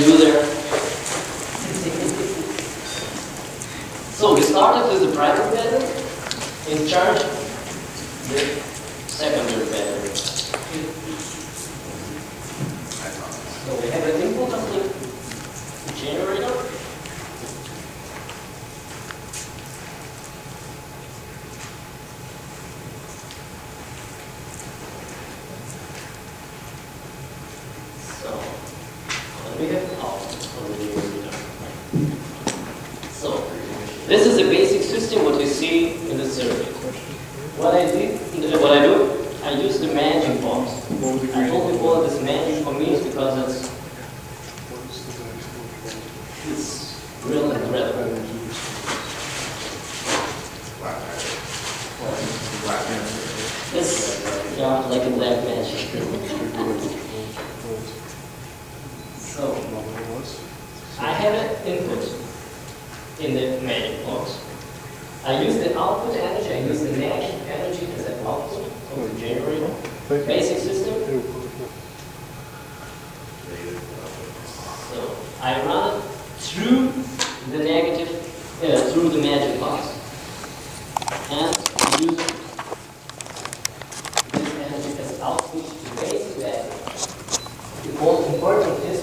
do there. So we started with the primary battery and charge the secondary battery. So we have an input of the generator. So we have output on the generator. So this is the basic system what we see in the circuit. What I do, I use the magic box. I told before this magic for me is because it's real and relevant. It's like a black magic. So I have an input in the magic box. I use the output energy, I use the negative energy as an output of the generator. Basic system. So I run it through the negative, through the magic box. And use this energy as output to basic battery. The most important is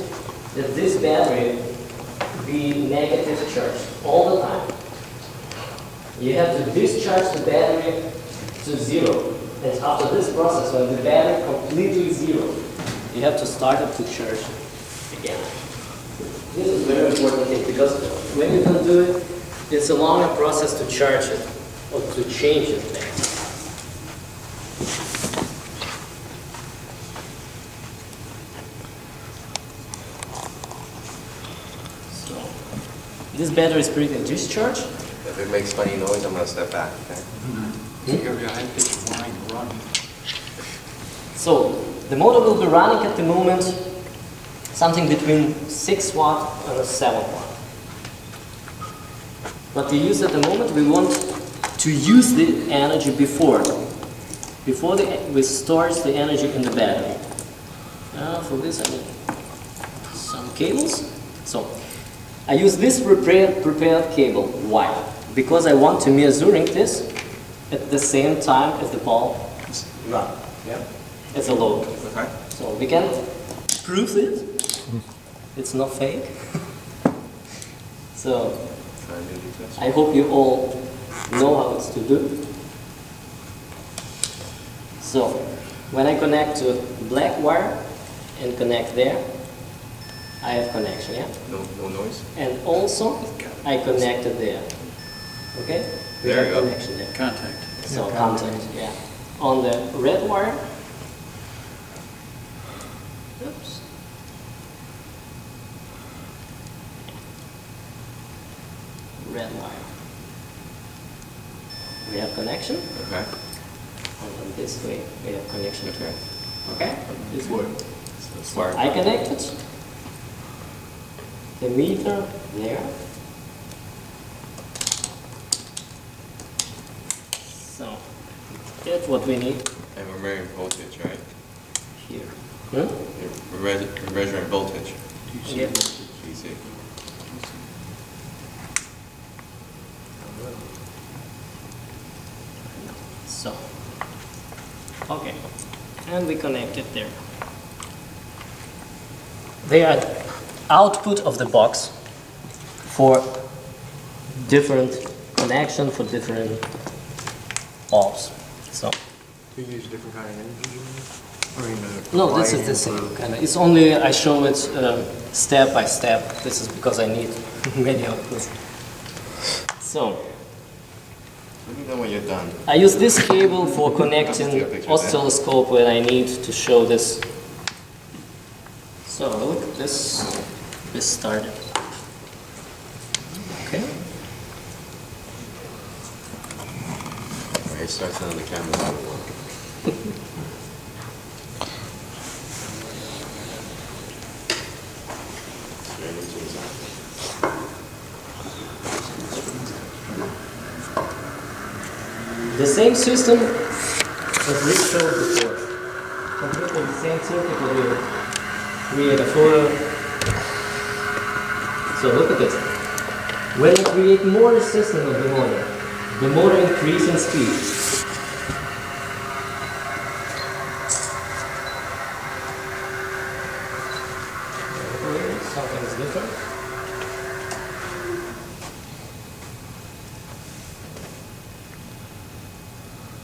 that this battery be negative charged all the time. You have to discharge the battery to zero. And after this process, when the battery completely zero, you have to start it to charge again. This is a very important thing because when you don't do it, it's a longer process to charge it or to change it back. This battery is pretty discharged. If it makes funny noise, I'm going to step back, okay? So, the motor will be running at the moment something between 6 watt and 7 watt. What we use at the moment, we want to use the energy before we store the energy in the battery. Now for this I need some cables. So, I use this prepared cable. Why? Because I want to measuring this at the same time as the ball is run. Yeah? It's a load. Okay. So we can prove it. It's not fake. So I hope you all know how it's to do. So when I connect to black wire and connect there, I have connection, yeah? No noise? And also, I connected there. Okay? We There have you go. connection there. Contact. So, contact, yeah. On the red wire. Oops. Red wire. We have connection. Okay. And this way, we have connection too. Okay? This works. Smart. I connected the meter there. So that's what we need And we're measuring voltage, right? here. We're measuring voltage. Yeah. DC. So, okay, and we connect it there. They are output of the box for different connection for different bulbs. So Do you use a different kind of energy? no, this is the same kind of. It's only I show it step by step. This is because I need many of this. So Let me know when you're done. I use this cable for connecting oscilloscope when I need to show this. So look at this. This started. Okay. It starts on the camera. The same system as we showed before. Completely the same circuit we create a photo. at this. When you create more resistance of the motor increases in speed. Something is different.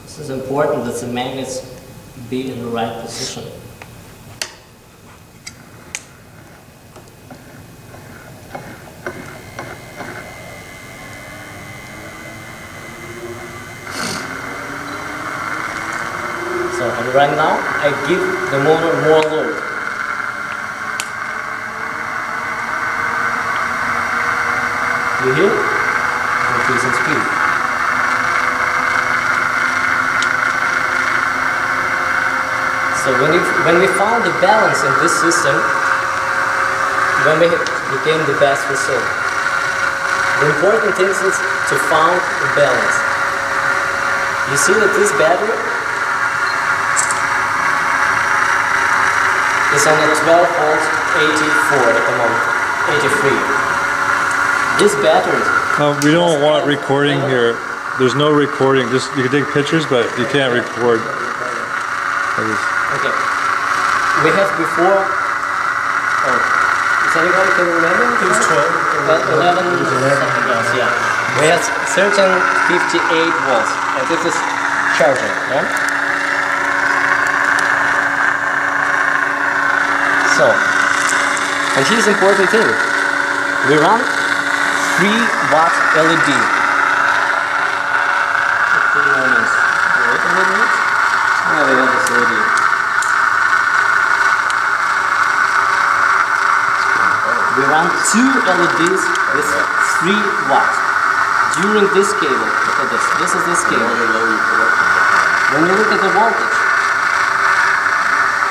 This is important that the magnets be in the right position. So, and right now I give the motor more load. You hear? Increase in speed. So when we found the balance in this system, when we became the best result. The important thing is to find a balance. You see that this battery is on a 12 volt 84 at the moment, 83. This battery. We don't want recording here. There's no recording. Just you can take pictures, but you can't record. Okay. We have before. Oh, does anybody can remember? It was 12. 11 something else. Yeah. We have 1358 volts, and this is charging. Yeah. So, and here's the important thing. We run 3 watt LED. Wait a minute. Oh, we have this LED. We run 2 LEDs with 3 watts. During this cable, look at this. This is this cable. When you look at the voltage,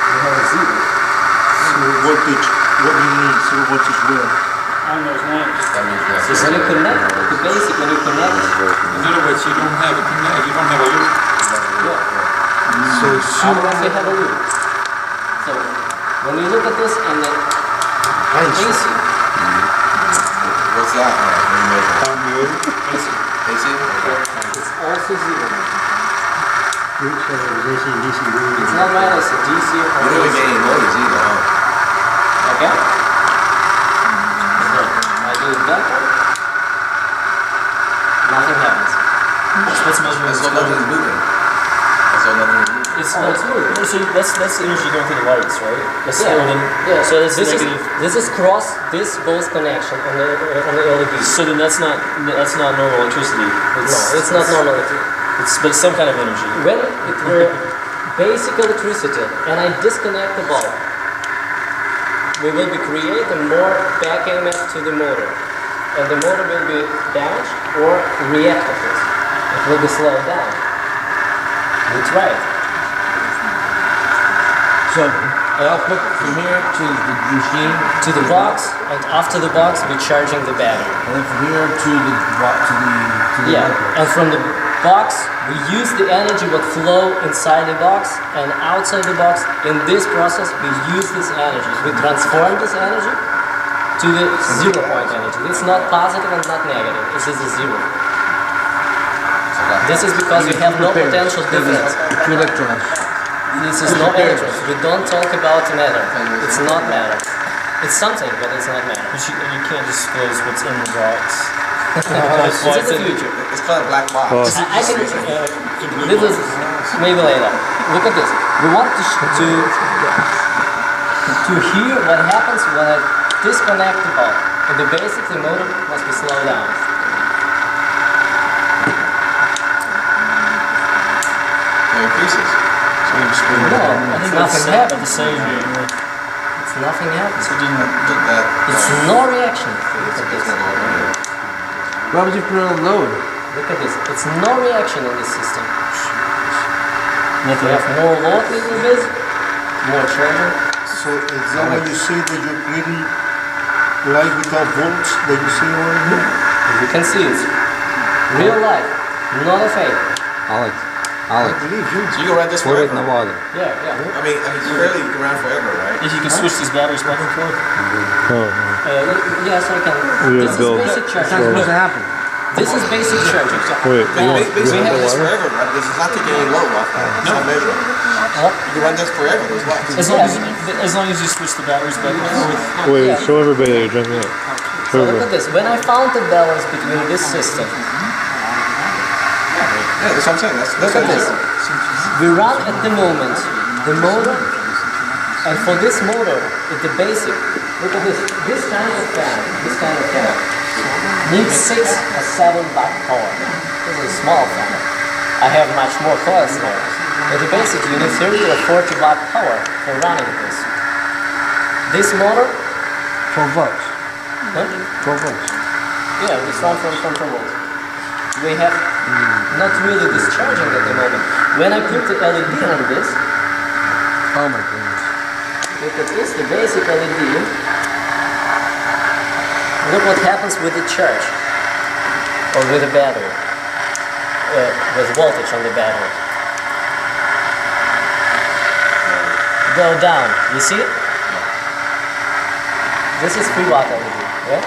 we have a 0. Zero voltage, what do you mean? Zero voltage where? On those lamps. That means you have so when you connect, the basic, when you connect, In other words, you don't have a connect, you don't have a loop. yeah. So Otherwise you have a loop. So when you look at this and the AC, What's that? AC, AC? it's also 0. which AC and DC really? It's not minus DC You or don't even AC. get any noise either, huh? Okay? So I do that one. Nothing happens. Let's measure That's this. all nothing is moving. That's all nothing is moving. It's Oh, it's moving. So that's the energy going through the lights, right? That's Yeah. Yeah. So that's This negative. is cross this both connection on the LED. So then that's not normal electricity. No, it's not normal. But it's some kind of energy. When it were basic electricity and I disconnect the bulb, we will be creating more back EMF to the motor, and the motor will be damaged or react to this. It will be slowed down. That's right. So output from here to the machine, To the box, and after the box, we're charging the battery. and then from here to the Yeah, output. and from the box, we use the energy what flow inside the box and outside the box. In this process, we use this energy. We transform this energy to the 0 point energy. It's not positive and not negative. This is a 0. This is because we have no potential difference. Two electrons. This is no electrons. We don't talk about matter. It's not matter. It's something, but it's not matter. But you can't disclose what's in the box. It's in the future. It's called a black box. Well, I can. This is maybe later. Look at this. We want to hear what happens when I disconnect the bulb. And the basic, the motor must be slowed down. It increases. No, it's nothing happens. The same. It's nothing happens. So didn't Look at It's no reaction. Look at this. Why would you put it on load? Look at this. It's no reaction in this system. We have more load little bit, more charging. So is that when you say that you're creating light without volts that you see over here? As you can see, it's real life, not a fake. Alex, I believe you. So you can run this put it in the forever. water. Yeah. I mean, surely you can run forever, right? If you can switch these batteries back and forth. oh, Yes, I can. We This is build- basic That's not charging. supposed to happen. This is basic charging. Wait, you want, you Basically, want run the this water? forever, right? Because it's not taking any load off that. It's not measuring. Huh? You can run this forever, there's what? As long as you switch the batteries back and forth. Wait, show everybody that you're drinking it. So Show look at everybody. this. When I found the balance between this system, Yeah, that's what I'm saying. look at this. We run at the moment the motor, and for this motor, it's the basic. Look at this. This kind of fan needs 6 or 7 watt power. This is a small fan. I have much more coils there. But the basic, you need 30 or 40 watt power for running this. This motor, 12 volts. huh? 12 volts. Yeah, this run from 12 volts. We have not really discharging at the moment. When I put the LED on this, Oh my goodness. look at this, the basic LED. Look what happens with the charge or with the battery, with voltage on the battery. Go down, you see? This is 3 watt LED, right?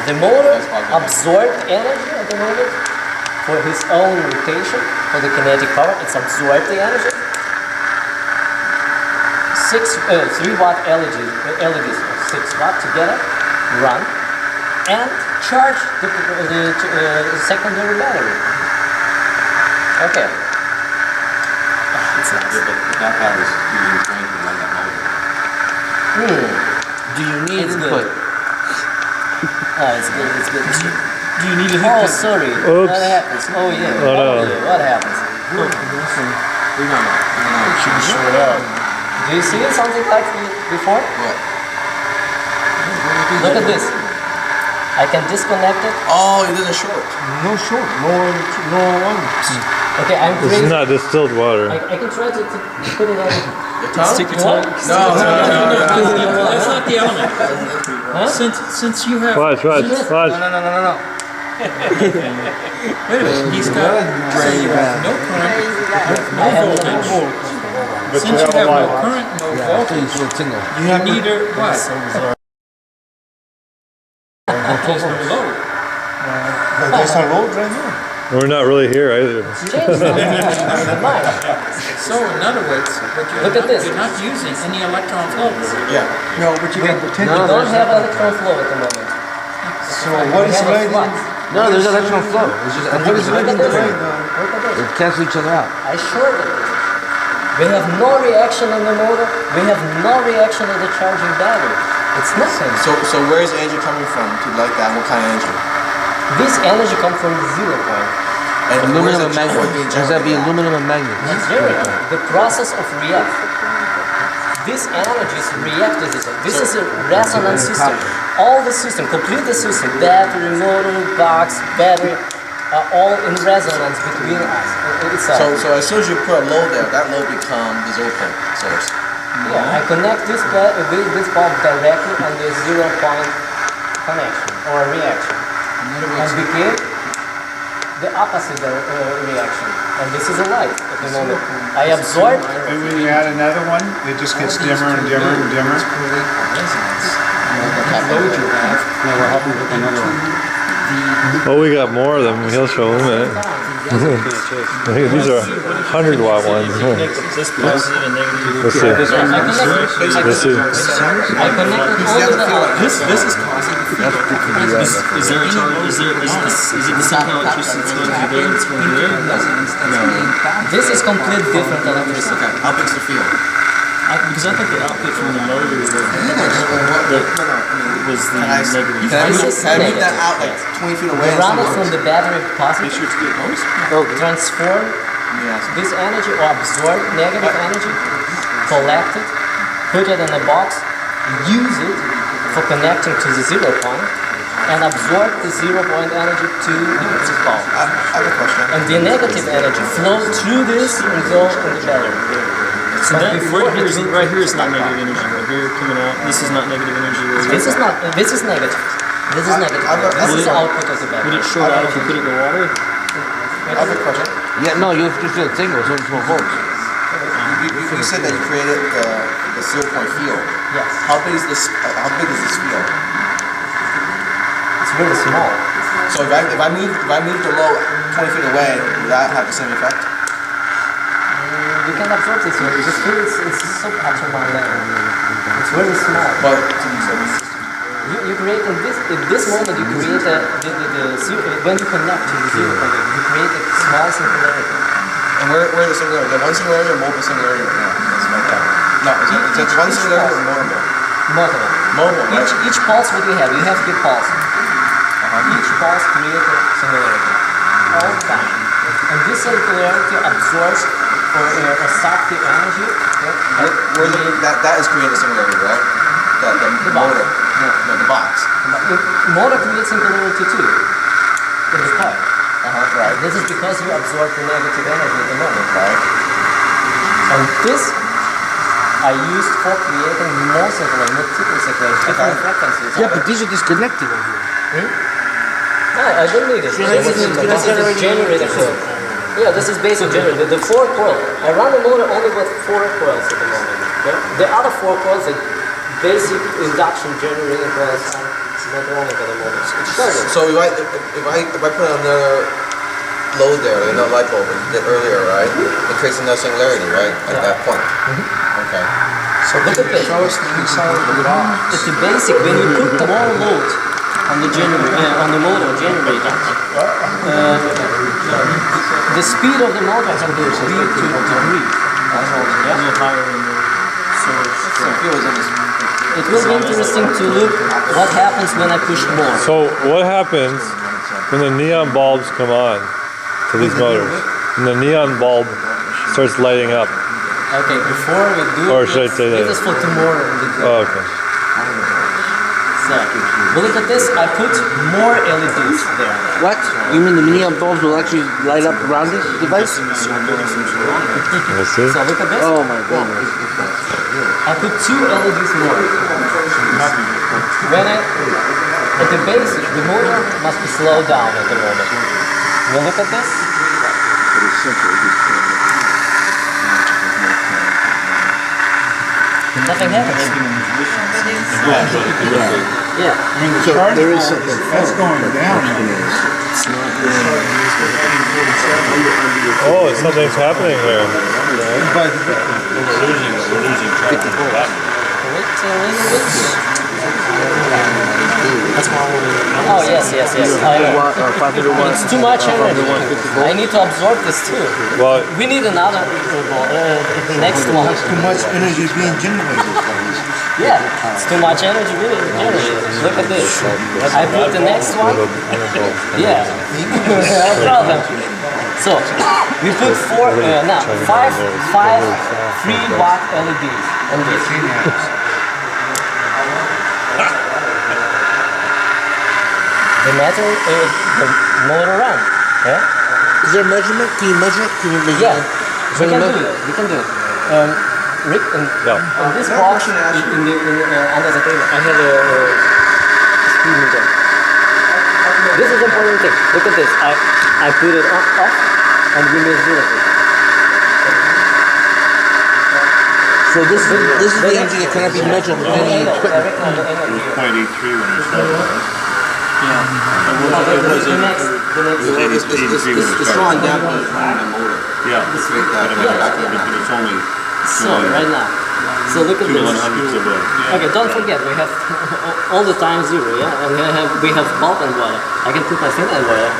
The motor absorbed energy at the moment for his own rotation, for the kinetic power, it's absorbed the energy. 3 watt LEDs, 6 watt together, run and charge the secondary battery. Okay. It's nice. Yeah, but that battery's using drain to run that motor. Do you need It's input? good. Oh, it's good, it's good. Do you need a Oh, sorry. Oops. What happens? Oh, yeah. Oh, no. yeah. What happens? We run that. should be short out. Do you see something like before? What? Look at this. I can disconnect it. Oh, it doesn't short. No short, no one. Okay, I'm This is crazy. not distilled water. I can try to put it on. Your tongue? Stick your What? tongue. No. That's not the element. Huh? Since you have, Watch. No. he's got no current, I have no a voltage. But Since you have no current, no Yeah, I thought you voltage, said single. you need a what? There's no load. But there's a load right now. We're not really here either. change something. Mine. So in other words, but Look at this. you're not using any electron flows. Yeah. No, but you got We potential. don't have electron flow at the moment. So what We is have a right flux. No, there's electron flow. It's just, I think it's Look at this. right Look at this. It cancels each other out. I shorted it. We have no reaction on the motor. We have no reaction on the charging battery. It's nothing. So where is the energy coming from to light that? What kind of energy? This energy comes from the 0 point. And where's Aluminum and the magnet. being Has that be generated? aluminum and magnet? Zero. The process of react. This energy is reactive. This is a resonant system. All the system, complete the system, battery, motor, box, battery, are all in resonance between us. So as soon as you put a load there, that load becomes the DualPole source. Yeah, I connect this bulb directly on the 0 point connection or reaction, and became the opposite reaction. And this is a light at the moment. I absorb. And when you add another one, it just gets dimmer and dimmer and dimmer. Oh, we got more of them. He'll show them in a minute. These are 100-watt ones. This positive and negative. Let's see. Let's see. I connected all the This is causing the feedback. Is there a charge? Is it the same kind of electricity that's going through there that's going through there? No. This is complete different electricity. Okay, how big's the field? Because I think the output from the motor was the negative. Can I move that out like 20 feet away? We and run see it what from works? the battery positive, Sure to get close. transform Yes. this energy or absorb negative energy, collect it, put it in a box, use it for connecting to the 0 point, and absorb the 0 point energy to the bulb. I have a question. And the negative energy flow through this and go in the battery. So But that before right here it will- is not negative energy. Right here coming out. This is not negative energy. Right This here. is not. This is negative. This is negative. This is the output of the Would battery. it short out if you put it in the water? I have a question. Yeah, no, you have to feel single, so it's 12 volts. You said that you created the 0 point field. Yes. How big is this field? very small. So if I move the load 20 feet away, will that have the same effect? You can absorb this one. Just feel it's subatomic level. It's very small. But You create in this moment you create when you connect to the zero point, you create a small singularity. and where the singularity? The one singularity or multiple singularity right now? That's my point. No, is it one singularity or multiple? Multiple. Multiple, right? Each pulse what you have three pulses. Each pulse creates a singularity all the time, and this singularity absorbs or sucks the energy. That is creating a singularity, right? The motor. No, the box. The motor creates singularity too in the coil. Right. This is because you absorb the negative energy at the moment. Right. And this I used for creating multiple different frequencies. Yeah, but these are disconnected over here. No, I don't need it. This is generator coil. Yeah, this is basic generator. The 4 coil. I run the motor only with 4 coils at the moment. Okay? The other 4 coils are basic induction generating coils. Not running at the moment. It's started. So if I put another load there, another light bulb did earlier, right? It creates another singularity, right? At that point. Okay. So look at this. It's the basic. When you put the more load on the motor generator, the speed of the motor can be 3 to degree. It will be interesting to look what happens when I push more. So what happens when the neon bulbs come on to these motors? And the neon bulb starts lighting up. Okay, before we do Or should I say that? this is for tomorrow. Oh, okay. So, look at this, I put more LEDs there. What? You mean the neon bulbs will actually light up around this device? Let's see. So look at this. Oh my goodness. I put 2 LEDs more. When at the base, the motor must be slowed down at the moment. You look at this? Nothing happens. Yeah. I mean, the So charge there is voltage, something. that's going down. Oh, something's happening here. Oh yes. I know. 500 watts. It's too much energy. I need to absorb this too. Well, We need another the next one. Too much energy is being generated. Yeah, it's too much energy being generated. Look at this. I put the next one. Yeah, no problem. So we put 5 3-watt LEDs on this. The motor run. Yeah. Is there a measurement? Can you measure it? Can you measure Yeah. it? We can do it. Rick, in this box, under the table, I have a speed meter. This is the important thing. Look at this. I put it off and we measure it. So this is the energy that cannot be measured with any equipment. 0.83 when you started. It's drawing down on the motor. Yeah, To create that. but it's only So, right now. So look at 2 this. 100ths of a... Okay, don't forget, we have all the time 0, yeah? And we have bulb and wire. I can put my finger and wire.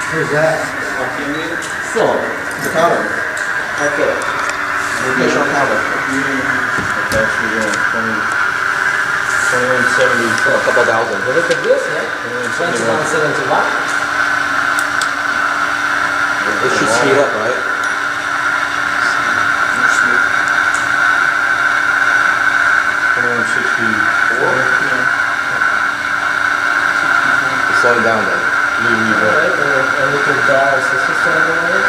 Where's that? So, The counter. okay. Rotational counter. Okay, so we're going 2170. So a couple thousand. So look at this, yeah? 2171. It should speed up, right? It's slowing down then. Right, and we can dial the system on the way.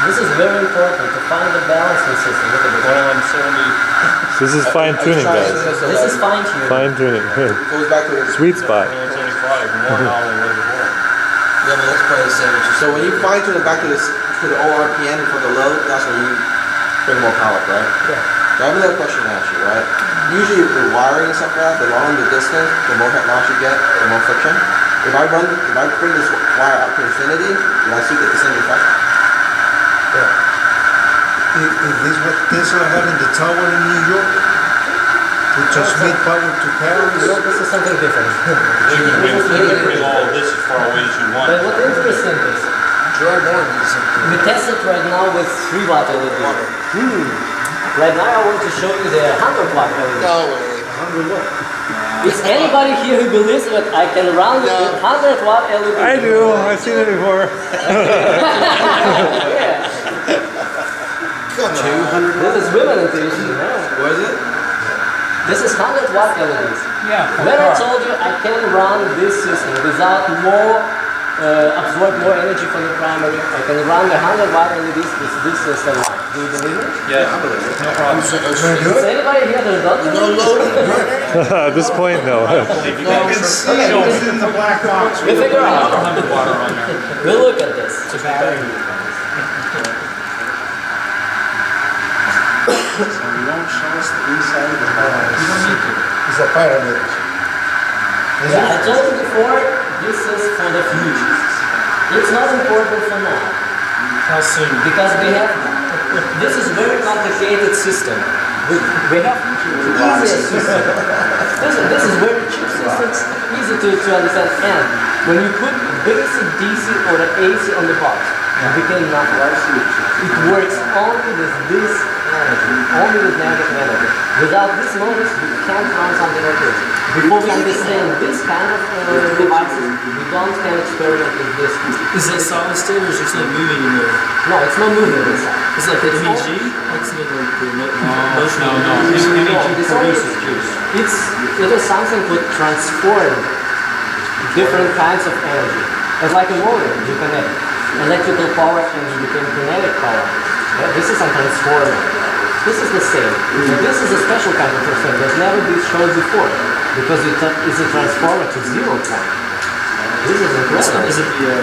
This is very important to find the balancing system. Look at this. 2170. this is fine tuning, guys. This is fine tuning. Fine tuning. Goes back to Sweet spot. 2175. More now than what it was. Yeah, but let's play the same. So when you fine tune it back to this to the old RPM for the load, that's when you bring more power, right? Yeah. Now, I have another question to ask you, right? Usually with wiring and stuff like that, the longer the distance, the more loss you get, the more friction. If I bring this wire up to infinity, will I still get the same effect? Is this what Tesla had in the tower in New York? To transmit power to Paris? No, this is something different. You can bring all of this as far away as you want. But what's interesting is, we test it right now with 3 watt LED. Right now I want to show you the 100 watt LED. No way. Is anybody here who believes that I can run with 100 watt LED? I do. I've seen it before. Yeah. Come on. This is women intuition. Yeah. What is it? This is 100 watt LEDs. Yeah. When I told you I can run this system without absorb more energy from the primary, I can run the 100 watt LEDs with this system. Do you believe it? Yeah, I believe it. No problem. Is anybody here that doesn't? No loading. At this point, no. If you can see It's in the black box. We'll figure out. 100 watt on there. We'll look at this. It's a battery. So you won't show us the inside of the box. You don't need to. It's a pyramid. Yeah, I told you before, this is for the future. It's not important for now. How soon? Because we have, this is very complicated system. We have easier system. This is very cheap system, easy to understand. And when you put basic DC or the AC on the box, it became nothing. It works only with this energy, only with negative energy. Without this notice, you can't run something like this. Before we understand this kind of devices, we can experiment with this. Is that solid state or is there something moving in there? No, it's not moving inside. It's like an MEG? Like something like the motion. No. Energy produces juice. It is something to transform different kinds of energy. It's like a motor, you connect electrical power and you become kinetic power. Yeah, this is a transformer. This is the same. But this is a special kind of transformer that's never been shown before because it's a transformer to 0 point. This is incredible. Is it the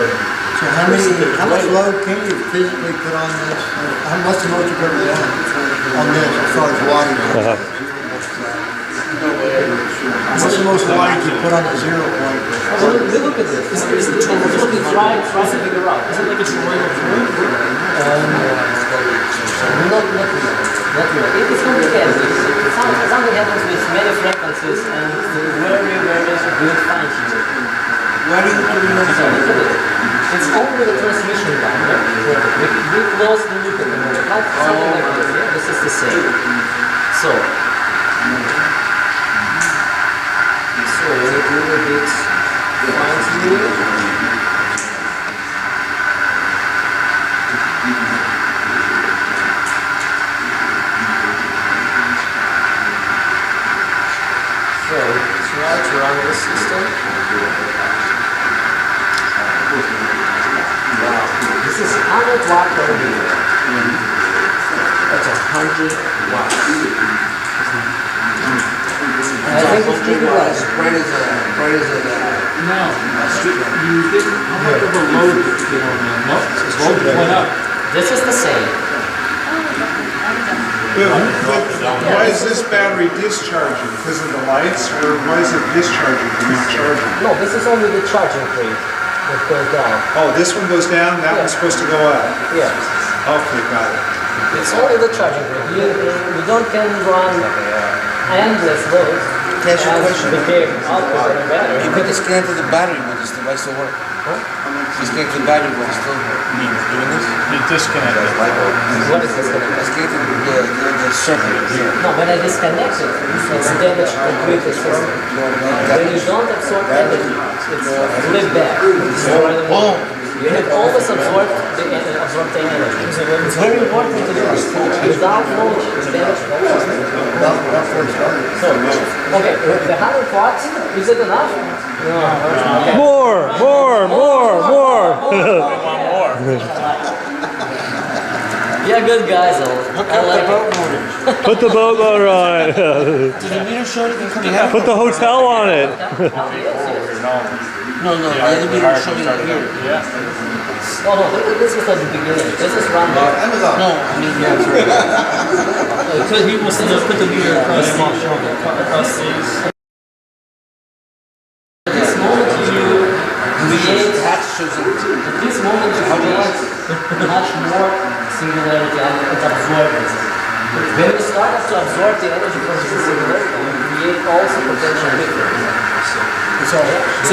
So how much load can you physically put on this? How much load you put on this as far as water goes? What's the most light you put on the 0 point? We look at this. Is it Try to figure out. Is it like a toroidal fluid? Not really. It is complicated. Something happens with many frequencies and very good fine tuning. Why do you put it on So look at it. It's only the transmission line. Yeah? We close the loop at the moment. Like something like this. Yeah? This is the same. So we need to do a bit fine tuning. So try to run the system. This is 100 watt per meter. That's 100 watts. I think it's pretty right. Bright as a No. You didn't. How much of a load did you get on there? No. It's load went up. This is the same. Why is this battery discharging? Because of the lights? Or why is it discharging and not charging? No, this is only the charging plate that goes down. Oh, this one goes down, that one's supposed to go up. Yeah. Okay, got it. It's only the charging plate. You don't can run endless loads. Can I ask you a question? Became output of the battery. You could disconnect the battery, but this device still work. Disconnect the battery, but it's still doing this. You disconnect it. What is this connected? Disconnect the circuit here. No, when I disconnect it, it's damaged completely system. When you don't absorb energy, it's flip back. Boom. You have always absorbed the energy. It's very important to do this. Without knowledge, it's damaged the whole system. So, okay, the 100 watts, is it enough? No. Okay. More. Yeah, good guys. I like it. Put the boat motor on it. Did the meter show anything coming out? Put the hotel on it. Yes. No, the other video is showing it here. Yeah. No, this is at the beginning. This is run by Amazon. No, I mean, Because he wants to put the meter across these. At this moment you create, that shows it. at this moment you create much more singularity and absorb this. When you start to absorb the energy from the singularity, you create also potential difference. So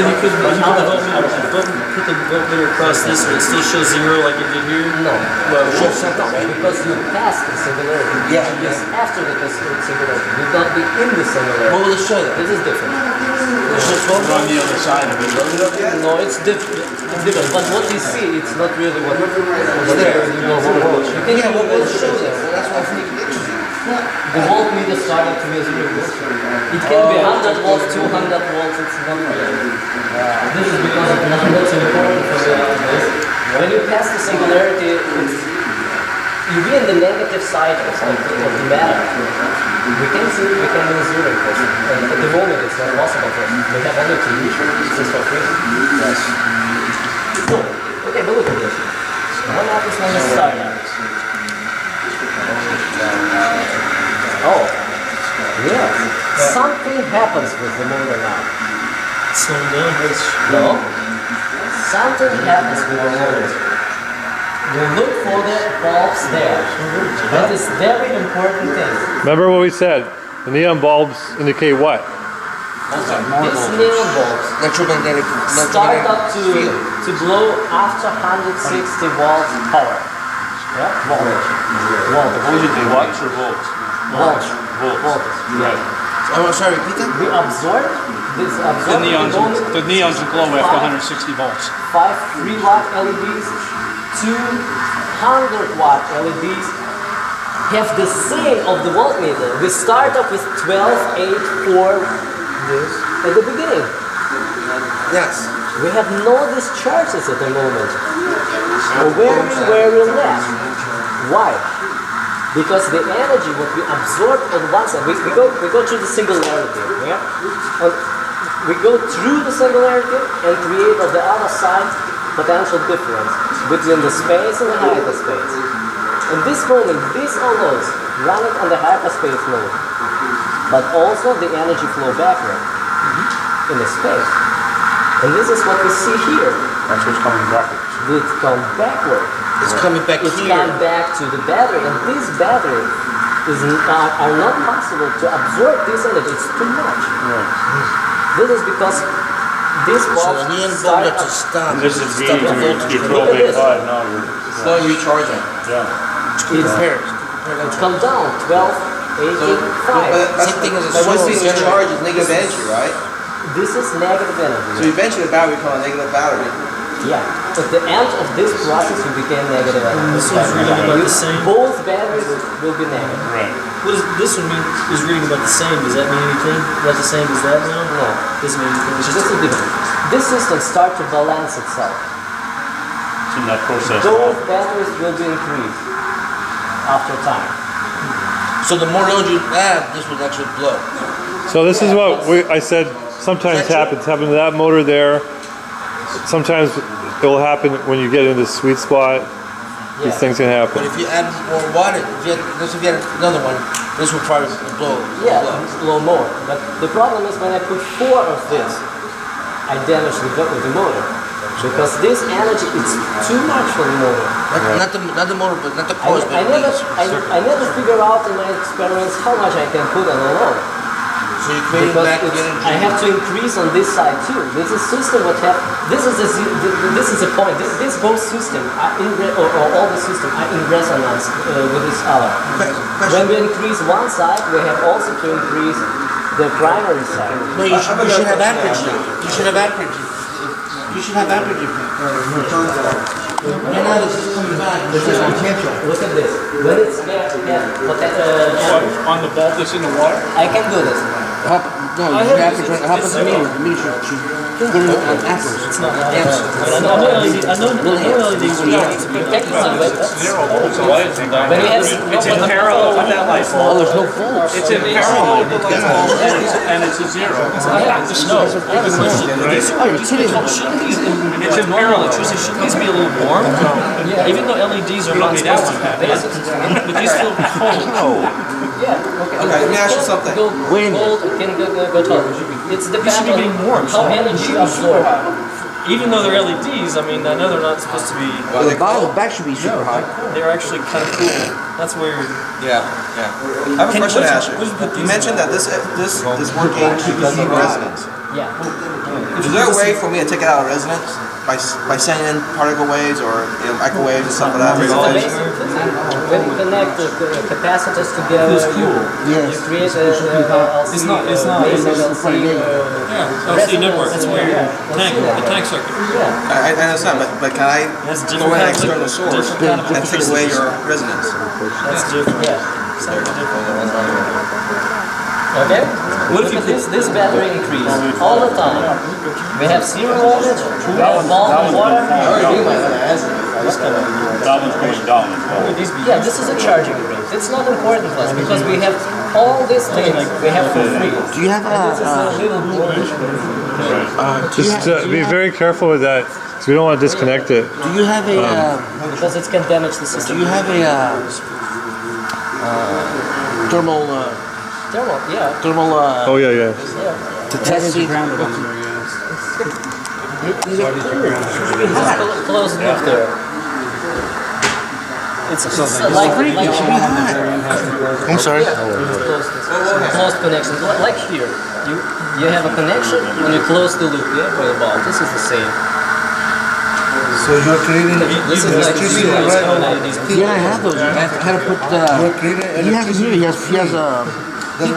you could put the voltmeter across this, but it still shows 0 like it did here. No. Well, it shows something, No, right? because you pass the singularity. Yeah, Yes, yeah. after the singularity. You don't be in the singularity. What will it show that? This is different. It shows On the other side of it. No, it's different. It's different. But what you see, it's not really what was there. You know, you can Yeah, what will it show that? Well, that's why I'm thinking. the voltmeter started to measure this. It can be 100 volts, 200 volts, it's not really. This is because it's not so important for this. When you pass the singularity, you be in the negative side of the matter. We can measure it. And at the moment, it's not possible for us. We have only to use this for free. Yes. So, okay, but look at this. What happens when you start that? Oh, yeah. Something happens with the motor now. Slow down. No? Something happens with the motor. You look for the bulbs there. That is very important thing. Remember what we said? The neon bulbs indicate what? These neon bulbs Electromagnetic start up field. to blow after 160 volts power. Yeah? Voltage. Voltage. Watts or volts? Voltage. Volts. Voltage. Yeah. Oh, sorry, repeat that? We absorb this The neons will glow after 160 volts. 5 3-watt LEDs, 200 watt LEDs have the same of the voltmeter. We start up with 12, 8, 4 this at the beginning. Yes. We have no discharges at the moment. Or very less. Why? Because the energy what we absorb on one side, we go through the singularity, yeah? We go through the singularity and create on the other side potential difference between the space and the hyperspace. In this moment, these all nodes run it on the hyperspace node, but also the energy flow backward in the space. And this is what we see here. That's what's coming backwards. It's come backward. It's coming back It's here. come back to the battery, and this battery are not possible to absorb this energy. It's too much. This is because this So bulb the neon bulb start has to up. stop. This is the Stop the voltage. you Look at this. 1285 now. Slowly recharging. Yeah. It's come down 12, 18, 5. Same thing as a But once solar you generator. charge is negative energy, right? This is negative So energy. eventually the battery becomes a negative battery. Yeah. At the end of this process, you became negative energy. This one's reading about the same. Both batteries will be negative. Right. What does this one mean? Is reading about the same? Does that mean anything? About the same as that now? No. Doesn't mean anything. It's This just is different. This system starts to balance itself. It's in that process. Those batteries will be increased after time. So the more load you add, this will actually blow. So this is what I said sometimes happens. Happen to that motor there. Sometimes it will happen when you get into the sweet spot. These things can But happen. if you add more water, if you add another one, this will probably blow. Yeah, blow. a little more. But the problem is when I put 4 of this, I damage the motor. Because this energy is too much for the motor. Not the motor, but not the coils, but I never figure out in my experiments how much I can put on a load. So you're creating Because back the I energy. have to increase on this side too. This is system what have. This is the point. This both system are or all the system are in resonance with each other. When we increase one side, we have also to increase the primary side. No, you should have amperage now. You should have amperage. You should have amperage. Right now this is coming back. This is potential. Look at this. When it's there, On the bulb that's in the water? I can do this. No, you have to try. How about the meter? The meter should put it on amperes. It's not amps. I know LEDs are not to be It's in parallel with that light bulb. Oh, there's no volts. It's in parallel with the light bulb, and it's a zero. I have a question. Oh, you're kidding. Shouldn't these, it's in normal electricity, shouldn't these be a little warm? Even though LEDs are not supposed to be bad, but these feel cold. Yeah. Okay, let me ask you something. Go cold, can go tall. It's They should depends be on getting warm. how energy absorbed. Even though they're LEDs, I mean, I know they're not supposed to be, The back should be super hot. they're actually kind of cool. That's weird. Yeah, yeah. I have a question to ask you. You mentioned that this is working because of resonance. Yeah. Is there a way for me to take it out of resonance by sending in particle waves or microwaves and stuff like that? When you connect the capacitors together, you create a LC. It's not LC network. That's where the tank circuit. I understand, but can I That's go different in an kind of external source different kind of and take away your resonance? That's different. Okay? What if you this battery increase all the time? We have 0 voltage, we have bulb and water. That one's going down as well. Yeah, this is a charging rate. It's not important for us because we have all these things we have for free. Do you have This is a little Just be very careful with that, because we don't want to disconnect it. Do you have a because it can damage the system. Do you have a thermal Thermal, yeah. thermal Oh yeah, yeah. to test the These are closed loop there. It's like I'm sorry. closed connection. Like here, you have a connection and you close the loop. Yeah, for the bulb. This is the same. So you're creating This is electricity that's coming out of these. Yeah, I have those. I have to put you're creating he has it here. He has heat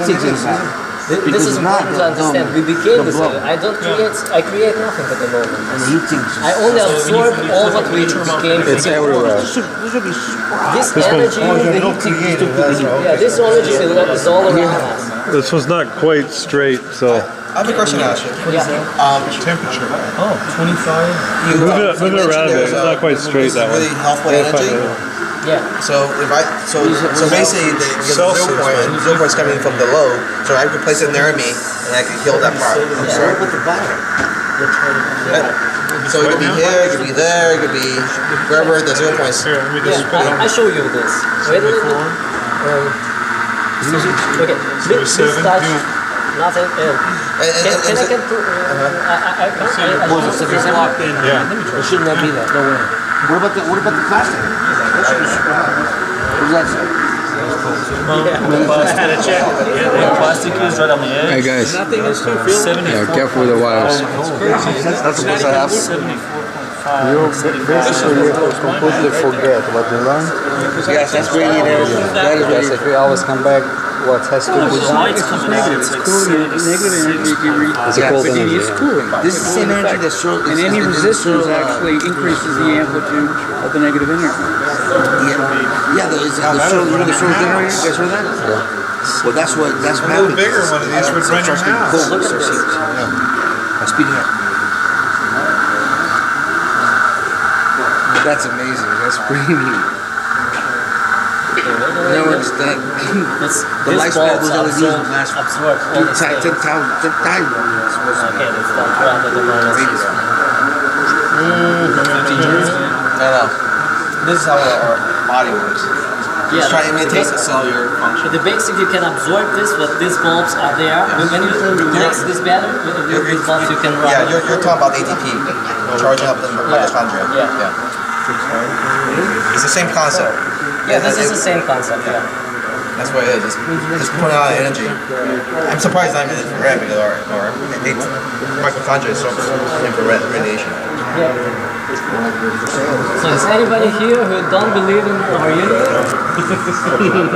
sinks in the back. This is important to understand. We became this. I create nothing at the moment. Heat sinks. I only absorb all what we became. It's everywhere. This should be super hot. This energy, yeah, this energy is all around us. This one's not quite straight, so I have a question to ask you. Yeah. Temperature. Oh, 25? move it around a bit. It's not quite straight that one. Really helpful energy. Yeah. So if so basically the 0 point and 0 point is coming from the low, so I could place it near me and I could heal that part. Sorry, put the battery. So it could be here, it could be there, it could be wherever the 0 points. Yeah, I show you this. Wait a little bit. Okay, please touch nothing. Can I get to? It's locked in. It should not be that. No way. What about the plastic? That should be super hot. What does that say? The plastic is right on the edge. Hey guys, 74. yeah, careful with the wires. That's supposed to happen. 74.5. Basically, you completely forget what you learned. Yes, that's radiant energy. That is Yes, radiant. if we always come back, what has to The be lights coming out, it's like it's a cold energy. Yeah. This is the same energy that shows. And any resistance actually increases the amplitude of the negative energy. Yeah, the solar generator. You guys heard that? Yeah. Well, that's what A that's little happening. bigger one of these would run your house. Cold, so it seems. Speeding up. That's amazing. That's pretty neat. No, it's that. The lifespan of those LEDs will last Absorb all the 10 times longer. It's supposed to be. Okay, let's start around the moment. 15 years? No. This is how our body works. It's trying to imitate the cellular function. The basic you can absorb this, but these bulbs are there. When you replace this battery with these bulbs, you can run. Yeah, you're talking about ATP, charging up the mitochondria. Yeah. It's the same concept. Yeah, this is the same concept. Yeah. That's what it is. Just putting out energy. I'm surprised I'm in infrared because our mitochondria is so infrared radiation. Yeah. So is anybody here who don't believe in our universe?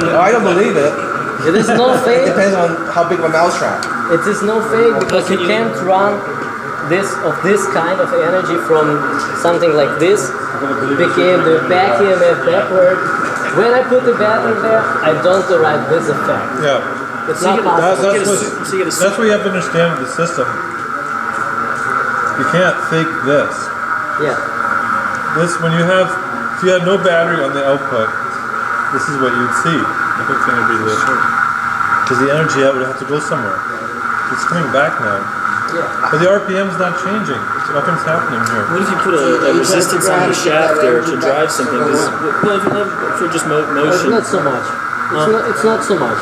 No, I don't believe it. It is no It fake. depends on how big my mousetrap. It is no fake because you can't run this kind of energy from something like this. Became the back EMF backward. When I put the battery there, I don't derive this effect. Yeah. It's not possible. That's what you have to understand with the system. You can't fake this. Yeah. This, when you have, if you had no battery on the output, this is what you'd see. It's going to be the, because the energy out would have to go somewhere. It's coming back now. Yeah. But the RPM's not changing. Nothing's happening here. What if you put a resistance on the shaft there to drive something? For just motion. Not so much. It's not so much.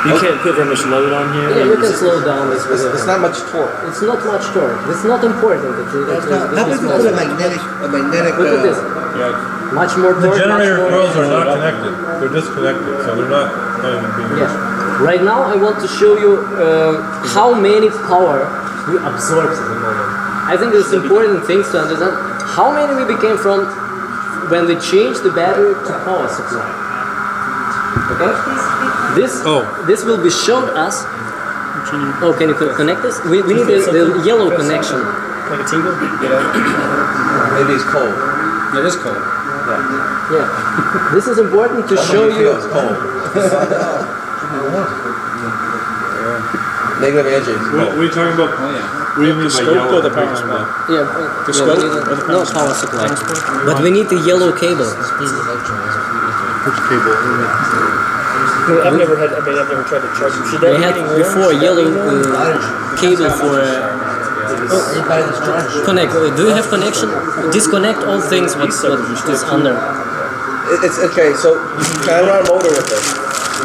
You can't put very much load on here. Yeah, you can slow down this. It's not much torque. It's not much torque. It's not important. How about if you put a magnetic? Look at this. Much more The torque. generator coils are not connected. They're disconnected, so they're not even being used. Yeah. Right now I want to show you how many power we absorb at the moment. I think it's important things to understand how many we became from when we changed the battery to power supply. Okay? This will be shown us. Oh, can you connect this? We need the yellow connection. Like a tingle? Maybe it's cold. It is cold. Yeah. This is important to show you. It's cold. Negative energy. What are you talking about? Oh yeah. What do you mean by yellow? Or the power supply? Yeah, The scope? no power supply. But we need the yellow cable. Which cable? I've never tried to charge them. Should They that had be getting before yellow cable for connect. Do you have connection? Disconnect all things what is under. It's okay, so can I run a motor with this?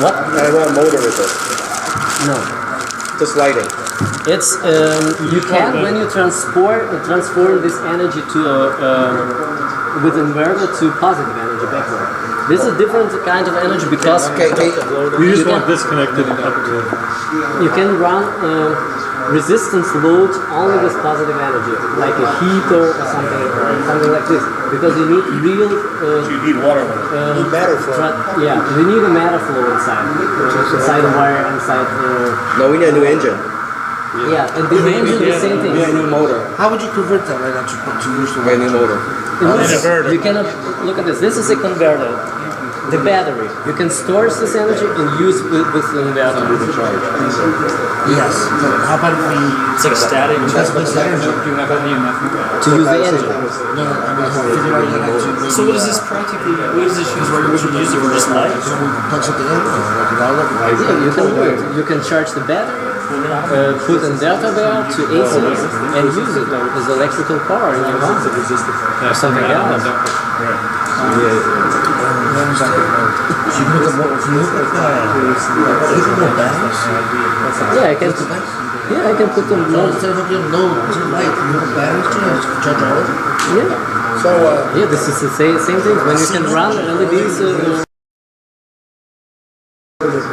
What? Can I run a motor with this? No. Just lighting. It's you can when you transform this energy to with inverter to positive energy backward. This is a different kind of energy because We just want this connected up to. you can run resistance load only with positive energy, like a heater or something like this, because you need real. You need water with it. Matter flow. Yeah, we need a matter flow inside the wire, inside. No, we need a new engine. Yeah, and the engine the same thing. We need a new motor. How would you convert that right now to use the We need a new motor. You cannot look at this. This is a converter. The battery. You can store this energy and use with the inverter. Yes. But how about if we It's like static. invest this energy? To use the engine. No, I mean, figure out how to So what is this practically? What is this used for? Would you use it for just light? plug something in or like an outlet? Yeah, you can do it. You can charge the battery, put inverter there to AC, and use it as electrical power in your home or something else. Yeah, I can. Yeah, I can put them. Yeah. So, Yeah, this is the same thing. When you can run LEDs,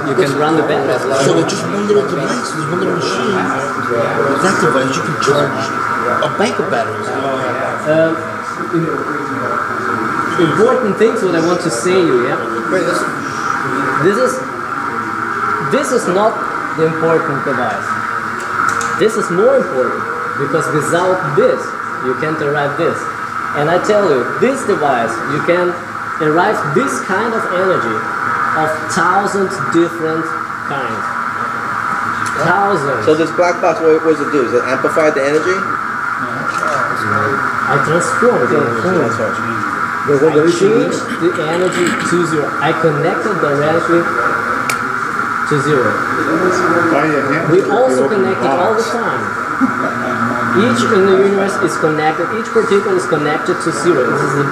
you can run the battery. so with just one little device, with one little machine, with that device, you can charge a bank of batteries. Important things what I want to say you, yeah? Wait, listen. This is not the important device. This is more important because without this you can't arrive this. And I tell you, this device you can arrive this kind of energy of thousands different kinds. Thousands. So this black box, what does it do? Does it amplify the energy? I transform the energy. I change the energy to zero. I connected directly to zero. We also connect it all the time. Each in the universe is connected. Each particle is connected to zero. This is the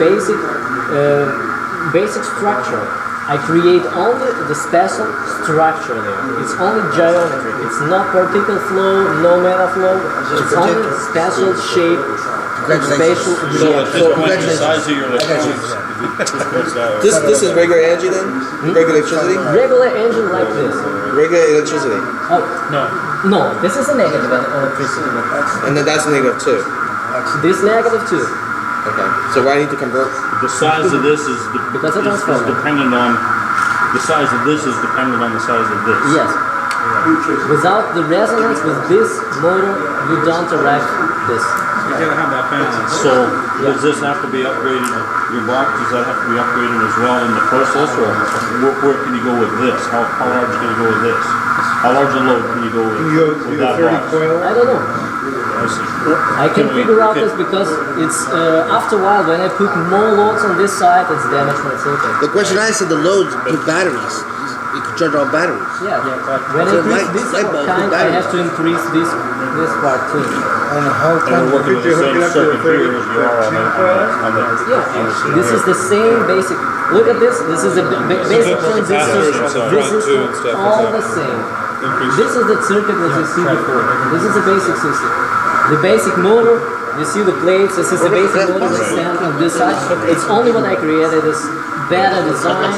basic structure. I create only the special structure there. It's only geometry. It's not particle flow, no matter flow. It's only special shape. Spatial. So what's the size of your electronics? This is regular energy then? Regular electricity? Regular engine like this. Regular electricity. Oh no, this is a negative electricity. And then that's negative too. This negative too. Okay. So why I need to convert? The size of this is Because it is dependent on the size of this is dependent on the size of this. Yes. Without the resonance with this motor, you don't arrive this. You gotta have that balance. So, does this have to be upgraded, your box, does that have to be upgraded as well in the process, or where can you go with this? How large can you go with this? How large a load can you go with that box? I don't know. I see. I can figure out this because it's after a while when I put more loads on this side, it's damaged my circuit. The question I said, the loads with batteries. You can charge all batteries. Yeah, when I increase this kind, I have to increase this part too. And how And come? we're working with the same circuit here as you are on the Yeah, this is the same basic. Look at this. This is the basic transducer. This is all the same. This is the circuit that you see before. This is the basic system. The basic motor. You see the plates. This is the basic motor that stands on this side. It's only what I created is better design,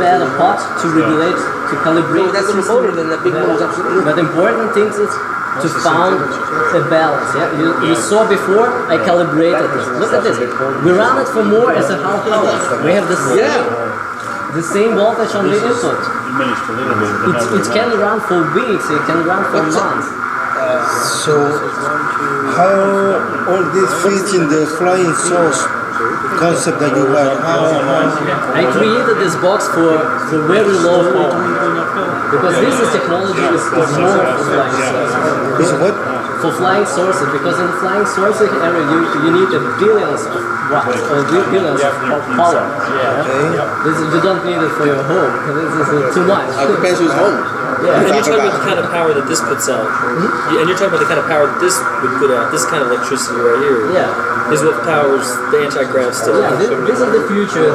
better pot to regulate, to calibrate. That's the motor, then the big motor is absolutely. But the important thing is to found a balance. Yeah, you saw before I calibrated this. Look at this. We run it for more as a half hour. We have the same voltage on the input. diminished a little bit. It can run for weeks. It can run for months. So, how all this fits in the flying sauce concept that you have? I created this box for very low power because this is technology is more for flying sources. Is what? For flying sources, because in the flying sources area you need a billions of watts or billions of power. You don't need it for your home. This is too much. It depends who's home. Yeah. And you're talking about the kind of power that this puts out. And you're talking about the kind of power that this would put out. This kind of electricity right here is what powers the anti-grav stuff. Yeah, this is the future.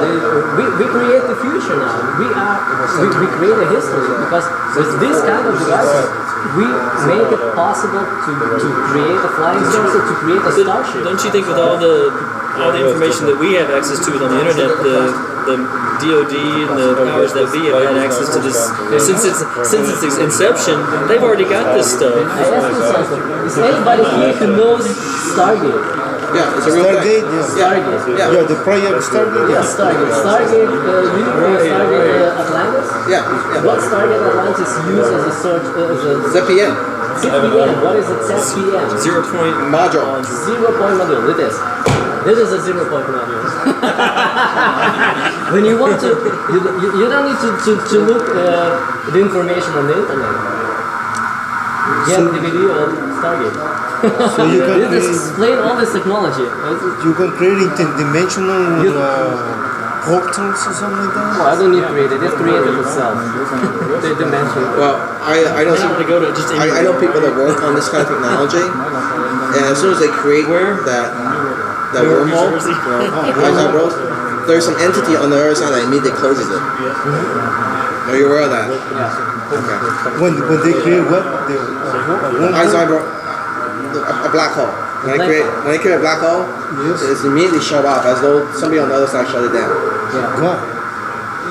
We create the future now. We create a history because with this kind of devices, we make it possible to create a flying saucer, to create a starship. Don't you think with all the information that we have access to on the internet, the DoD and the powers that be have had access to this since its inception, they've already got this stuff. I ask you something. Is anybody here who knows Stargate? Yeah, it's a real Stargate? Stargate. Yeah, the project Stargate? Yeah, Stargate. Stargate, you know Stargate Atlantis? Yeah. What Stargate Atlantis used as a search, ZPM. ZPM, what is it? ZPM? 0 point module. 0 point module, look at this. This is a 0 point module. When you want to, you don't need to look the information on the internet. Get the video of Stargate. So you can this explain all this technology. You can create interdimensional portals or something like that? Well, I don't need to create it. It created itself. The dimension. Well, I know people that work on this kind of technology, and as soon as they create that wormhole, there's some entity on the other side that immediately closes it. Are you aware of that? Yeah. Okay. When they create what? A black hole. When I create a black hole, it's immediately shut off as though somebody on the other side shut it down. Yeah. What?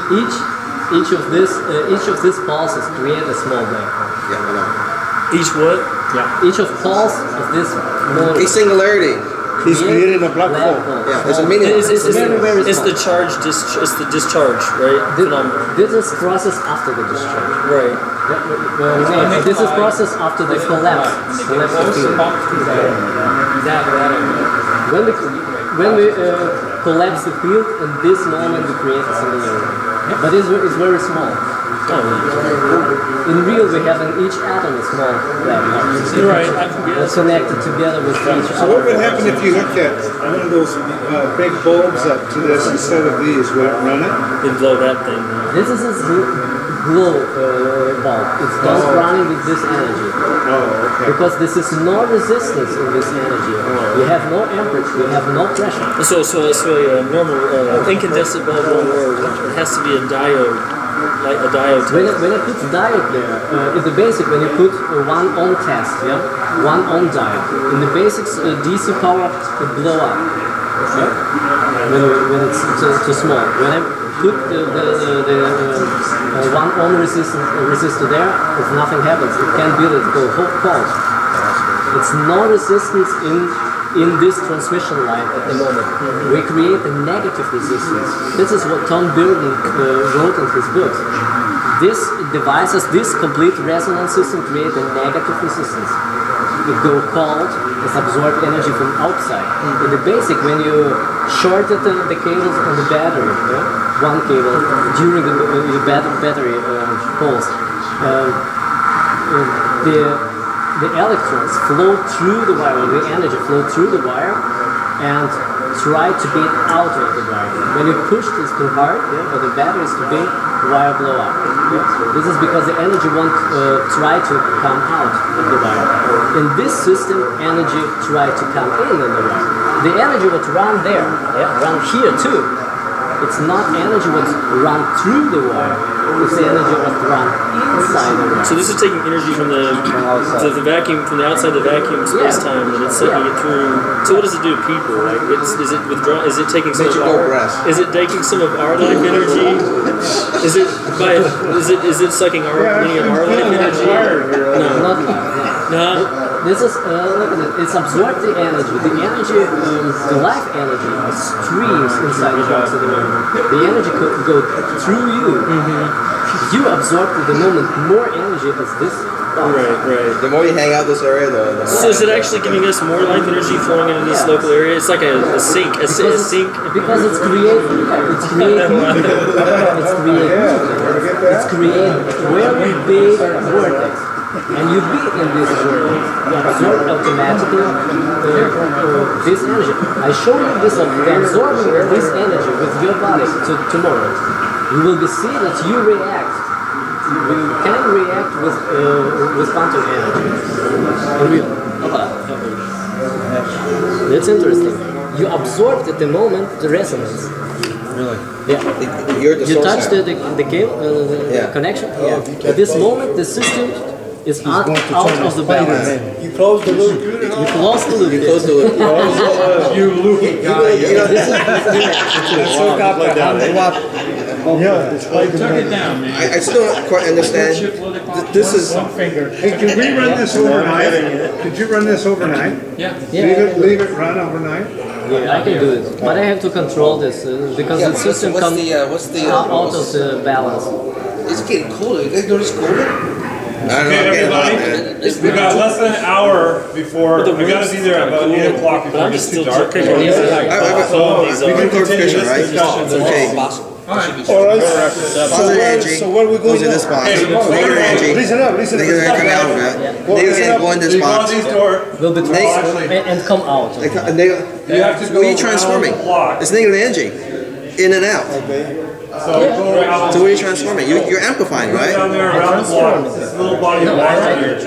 Each of these pulses create a small black hole. Yeah, I know. Each what? Yeah. Each of pulse of this motor. A singularity. He's creating a black hole. Yeah, there's a meaning. It's the charge. It's the discharge, right? This is process after the discharge. Right. This is process after the collapse. When we collapse the field, in this moment we create a singularity. But it's very small. In real, we have in each atom a small black hole. Right. That's connected together with each So what would happen if you hooked at one of those big bulbs up to this instead of these? Would it run it? It'd blow that thing. This is a glow bulb. It's not running with this energy. Oh, okay. Because this is no resistance in this energy. We have no amperage, we have no pressure. So a normal incandescent bulb won't work. It has to be a diode. Like a diode. When I put diode there, in the basic, when you put one on test, one on diode, in the basics, DC power will blow up. When it's too small. When I put the one on resistor there, if nothing happens, it can build it go cold. It's no resistance in this transmission line at the moment. We create a negative resistance. This is what John Bedini wrote in his books. These devices, this complete resonance system create a negative resistance. go cold, it's absorbed energy from outside. In the basic, when you shorted the cables on the battery, one cable during the battery pulse, the electrons flow through the wire, the energy flow through the wire, and try to get out of the wire. When you push this too hard, or the battery is too big, the wire blow up. This is because the energy won't try to come out of the wire. In this system, energy try to come in the wire. The energy would run there, run here too. It's not energy would run through the wire. It's the energy would run inside the wire. So this is taking energy from the vacuum, from the outside the vacuum space time, and it's taking it through. So what does it do to people? Like, is it withdraw? Is it taking some of our? Is it taking some of our life energy? Is it sucking any of our life energy? No, not life. No. This is look at it. It's absorbed the energy. The energy, the life energy, streams inside the box at the moment. The energy could go through you. You absorb at the moment more energy as this. Right. The more you hang out this area, the more. So is it actually giving us more life energy flowing into this local area? It's like a sink. Because it's creating. It's creating very big vortex. And you be in this world, you absorb automatically this energy. I show you this absorbing this energy with your body tomorrow. You will be see that you react. You can react with quantum energy. Real. That's interesting. You absorbed at the moment the resonance. Really? Yeah. You're the you source touch the cable, connection. At this moment, the system is out of the balance. You close the loop. You close the loop. You close the loop. You loop guy. Tuck it down, man. I still don't quite understand. This is. Hey, can we run this overnight? Could you run this overnight? Yeah. Leave it run overnight? Yeah, I can do it, but I have to control this because the system comes out of the balance. It's getting colder. You guys notice colder? Okay, everybody, we got less than an hour before, we gotta be there at about 8 o'clock before it gets too dark. We can clarification, right? Okay. Positive energy So what are we going goes in this box. Negative energy. Listen up. Negative energy coming out of it. Negative energy go in this box. Will be and come out. You have to go. What are you transforming? It's negative energy, in and out. So what are you transforming? You're amplifying, right? Down there around the block, this little body of water here.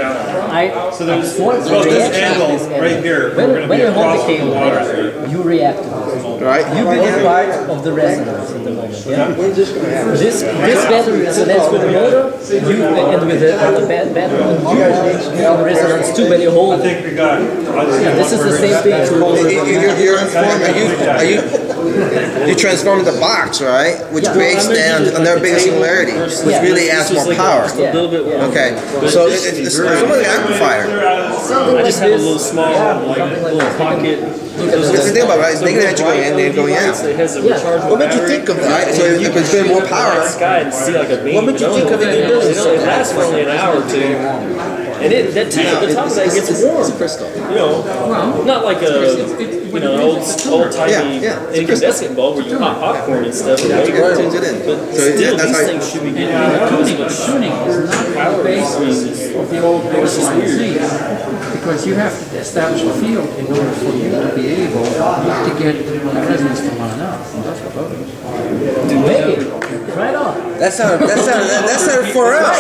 So there's this angle right here. When you hold the cable, you react to this. Right. You become part of the resonance at the moment. Yeah? This battery resonates with the motor, and with the battery, you resonance too when you hold. I think we got. This is the same thing. You transform the box, right? Which creates another bigger singularity, which really adds more power. Okay, so it's almost an amplifier. I just have a little small, little pocket. That's the thing about it, right? It's negative energy going in, negative going out. What made you think of that? Right? So if it's getting more power. What made you think of it? It lasts for only an hour or two. And the top of that gets warm. You know, not like old timey incandescent bulb where you pop popcorn and stuff. But still, these things should be getting Tuning is not the basis of the old AC, because you have to establish a field in order for you to be able to get the resonance to line up. That's what that is. Right on. That's not for us. I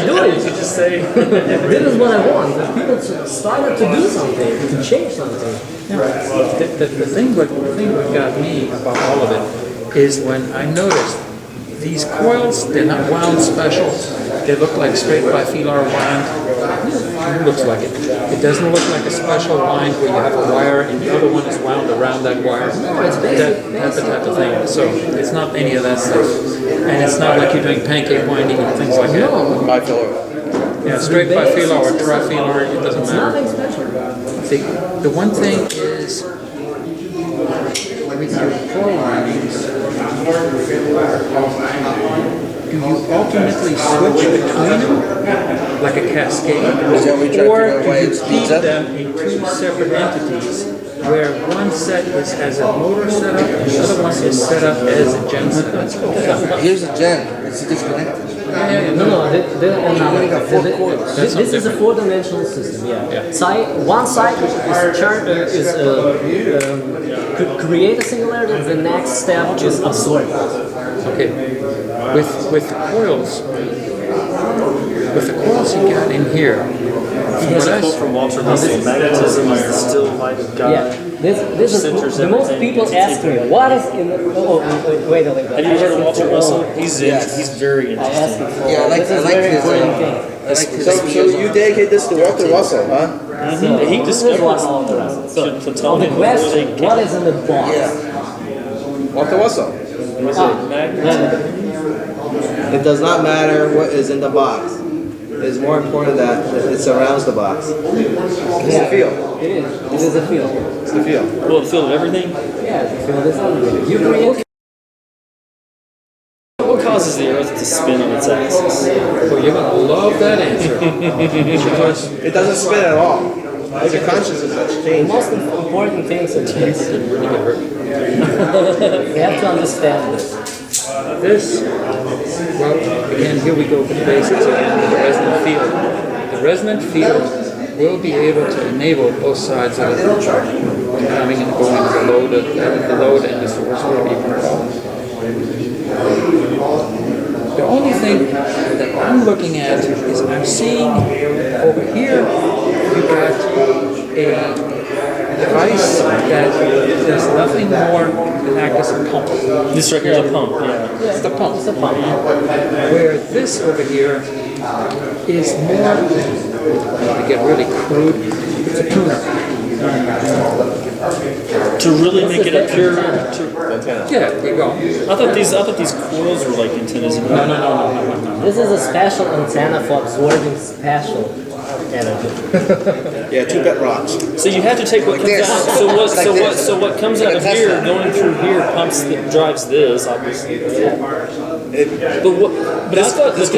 do it. You just say. This is what I want. That people started to do something, to change something. The thing that got me about all of it is when I noticed these coils, they're not wound special. They look like straight bifilar wind. It looks like it. It doesn't look like a special wind where you have a wire and the other one is wound around that wire. That's the type of thing. So it's not any of that stuff. And it's not like you're doing pancake winding and things like that. Bifilar. Yeah, straight bifilar or trifilar, it doesn't matter. Nothing special. The one thing is with your pro windings, do you ultimately switch between them, like a cascade? Is that what you're Or trying to do why you it speeds keep up? them in two separate entities, where one set has a motor set up, and the other one is set up as a gen set up? Here's a gen. It's disconnected. No, only got 4 coils. This is a four-dimensional system. One cycle is create a singularity. The next step is absorb. Okay. With the coils you got in here. Here's a quote from Walter Russell: "Magnetism is the still light of God." Yeah, this is the most people ask me, what is in the... Oh, wait a minute. Have you heard of Walter Russell? He's very interesting. Yeah, I like his. So you dedicate this to Walter Russell, huh? He discovered Walter Russell. So, the question, what is in the box? Yeah. Walter Russell. It does not matter what is in the box. It's more important that it surrounds the box. It's a field. It is. It is a field. It's the field. Well, the field of everything. Yeah, the field is everything. You create... What causes the Earth to spin on its axis? Well, you're going to love that answer. It doesn't spin at all. It's a consciousness that's The changed. most important things in this. We have to understand this. This, well, again, here we go with the basics again, with the resonant field. The resonant field will be able to enable both sides of it coming and going, the load and the source will be involved. The only thing that I'm looking at is I'm seeing over here you've got a device that does nothing more than act as a pump. This right here is a pump, yeah. It's the pump. It's a pump. Where this over here is more, to get really crude, it's a tuner. To really make it a pure. Yeah, there you go. I thought these coils were like antennas. No. This is a special antenna for absorbing special energy. Yeah, 2-bit rocks. So you have to take what comes out. So what comes out of here, going through here, drives this, obviously. But I thought this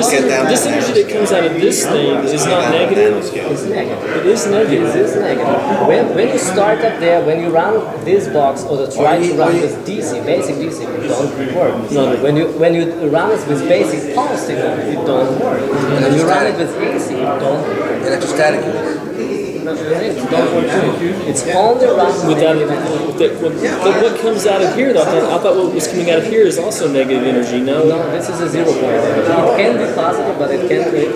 energy that comes out of this thing is not negative. It's negative. It is negative. It is negative. When you start up there, when you run this box or try to run with DC, basic DC, it don't work. No. When you run it with basic pulse signal, it don't work. When you run it with AC, it don't work. Electrostatic. It's only run With what comes out of here, though, I thought what was coming out of here is also negative energy. No, this is a 0 point. It can be positive, but it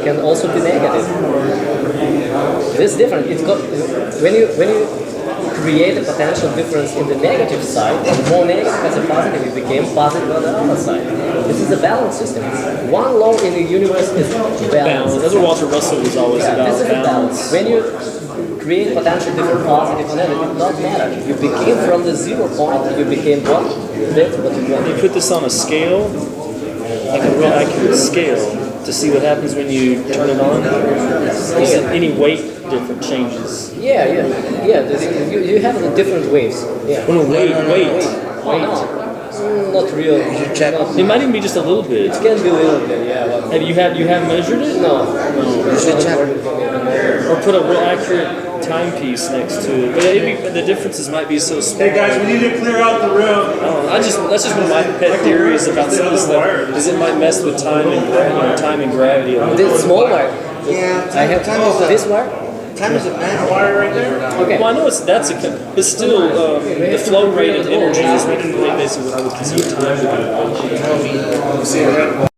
can also be negative. It's different. When you create a potential difference in the negative side, and more negative as a positive, it became positive on the other side. This is a balance system. One law in the universe is balance. That's what Walter Russell was always about. This is a balance. When you create potential different positive and negative, it doesn't matter. You became from the 0 point, you became what? That's what you want. You put this on a scale, like a real accurate scale, to see what happens when you turn it on. Is any weight different changes? Yeah. You have the different waves. Yeah. Oh, no, weight. Oh, no. Not real. You should check. It might even be just a little bit. It can be a little bit, yeah. But You have measured it? no. You should check. Or put a real accurate timepiece next to it. But the differences might be so small. Hey guys, we need to clear out the room. That's just one of my pet theories about some of this stuff. Is it might mess with time and gravity. This small wire. Yeah. I have this wire. Time is a band Wire right there. Okay. Well, I know but still, the flow rate of energy is basically what I would consider time.